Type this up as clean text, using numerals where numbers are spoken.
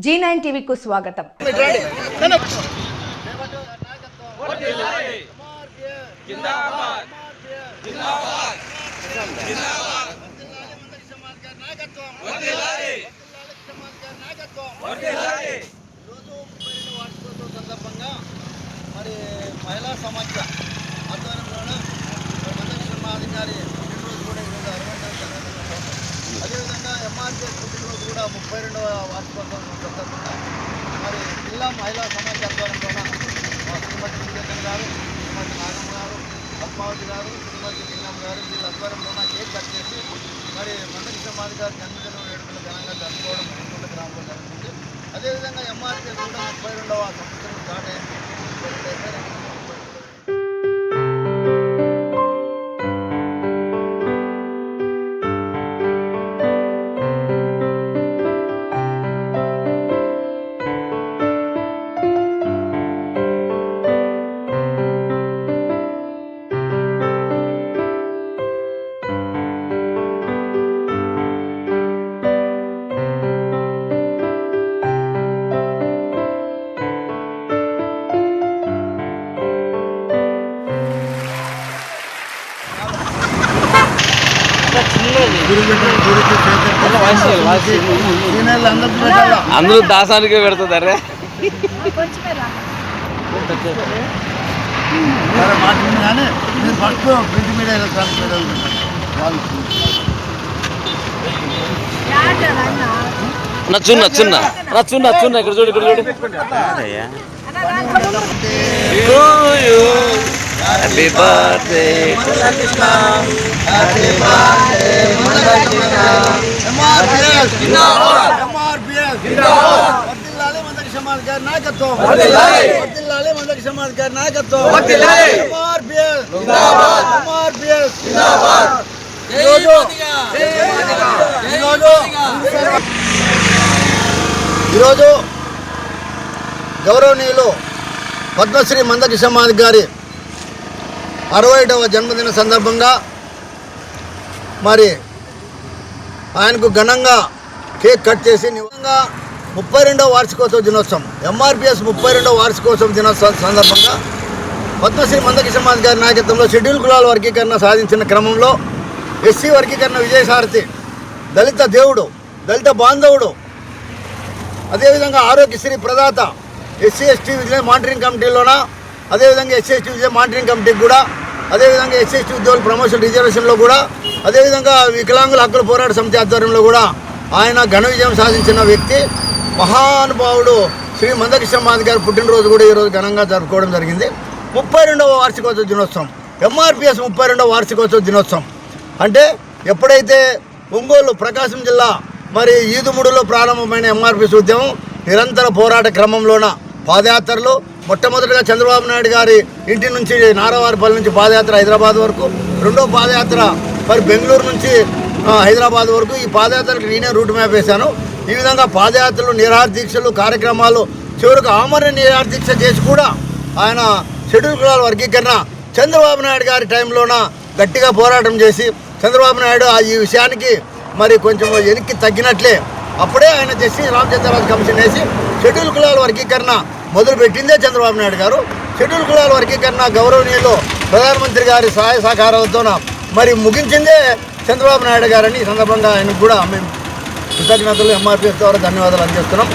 G9 టీవీకు స్వాగతం. మరి మహిళా సమాఖ్య ఆధ్వర్యంలో అధికారి పుట్టినరోజు కూడా ఈరోజు 60 అదేవిధంగా ఎంఆర్పిఎస్ పుట్టినరోజు కూడా 32వ వార్షికోత్సవం సందర్భంగా మరి జిల్లా మహిళా సమాఖ్య ఆధ్వర్యంలో శ్రీమతి విజయకన్ గారు, శ్రీమతి నాగమ్మ గారు, పద్మావతి గారు, శ్రీమతి లింగం గారు వీళ్ళ ఆధ్వర్యంలో కేక్ కట్ చేసి మరి మందకృష్ణ మాది గారి జన్మదిన వేడుకలు ఘనంగా జరుపుకోవడం మనకుంట గ్రామంలో జరుగుతుంది. అదేవిధంగా ఎంఆర్పిఎస్ కూడా 32వ సంవత్సరం స్టార్ట్ అయింది. అందరూ దాసానికే పెడుతుందరే కానీ నేను first print media electronic media చున్న ఇక్కడ చూడు హ్యాపీ బర్త్డే ఈరోజు గౌరవనీయులు పద్మశ్రీ మందకృష్ణ మాదిగ గారి 61వ జన్మదిన సందర్భంగా మరి ఆయనకు ఘనంగా కేక్ కట్ చేసి నిజంగా 32వ వార్షికోత్సవ దినోత్సవం ఎంఆర్పిఎస్ 32వ వార్షికోత్సవం దినోత్సవం సందర్భంగా పద్మశ్రీ మందకృష్ణ మాదిగ గారి నాయకత్వంలో షెడ్యూల్ కులాల వర్గీకరణ సాధించిన క్రమంలో ఎస్సీ వర్గీకరణ విజయసారథి, దళిత దేవుడు, దళిత బాంధవుడు, అదేవిధంగా ఆరోగ్యశ్రీ ప్రదాత, ఎస్సీ ఎస్టీ విజయ మానిటరింగ్ కమిటీలోన, అదేవిధంగా ఎస్సీ ఎస్టీ విజయ మానిటరింగ్ కమిటీకి కూడా, అదేవిధంగా ఎస్సీ ఎస్టీ ఉద్యోగుల ప్రమోషన్ రిజర్వేషన్లో కూడా, అదేవిధంగా వికలాంగుల హక్కుల పోరాట సమితి ఆధ్వర్యంలో కూడా ఆయన ఘన విజయం సాధించిన వ్యక్తి, మహానుభావుడు శ్రీ మందకృష్ణ మాదిగ గారి పుట్టినరోజు కూడా ఈరోజు ఘనంగా జరుపుకోవడం జరిగింది. 32వ వార్షికోత్సవ దినోత్సవం, ఎంఆర్పిఎస్ 32వ వార్షికోత్సవ దినోత్సవం అంటే ఎప్పుడైతే ఒంగోలు ప్రకాశం జిల్లా మరి ఈదుముడులో ప్రారంభమైన ఎంఆర్పిఎస్ ఉద్యమం నిరంతర పోరాట క్రమంలోన పాదయాత్రలు, మొట్టమొదటిగా చంద్రబాబు నాయుడు గారి ఇంటి నుంచి నారావారిపల్లి నుంచి పాదయాత్ర హైదరాబాద్ వరకు, రెండో పాదయాత్ర మరి బెంగళూరు నుంచి హైదరాబాద్ వరకు, ఈ పాదయాత్రకు నేనే రూట్ మ్యాప్ వేశాను. ఈ విధంగా పాదయాత్రలు, నిరాహార దీక్షలు, కార్యక్రమాలు, చివరికి ఆమరణ నిరాహార దీక్ష చేసి కూడా ఆయన షెడ్యూల్ కులాల వర్గీకరణ చంద్రబాబు నాయుడు గారి టైంలోన గట్టిగా పోరాటం చేసి చంద్రబాబు నాయుడు ఈ విషయానికి మరి కొంచెం వెనక్కి తగ్గినట్లే అప్పుడే ఆయన జస్టిస్ రామచంద్రరాజు కమిషన్ వేసి షెడ్యూల్ కులాల వర్గీకరణ మొదలుపెట్టిందే చంద్రబాబు నాయుడు గారు. షెడ్యూల్ కులాల వర్గీకరణ గౌరవనీయులు ప్రధానమంత్రి గారి సహాయ సహకారాలతో మరి ముగించిందే చంద్రబాబు నాయుడు గారని ఈ సందర్భంగా ఆయనకు కూడా మేము కృతజ్ఞతలు ఎంఆర్పిఎస్ ద్వారా ధన్యవాదాలు అందజేస్తున్నాం.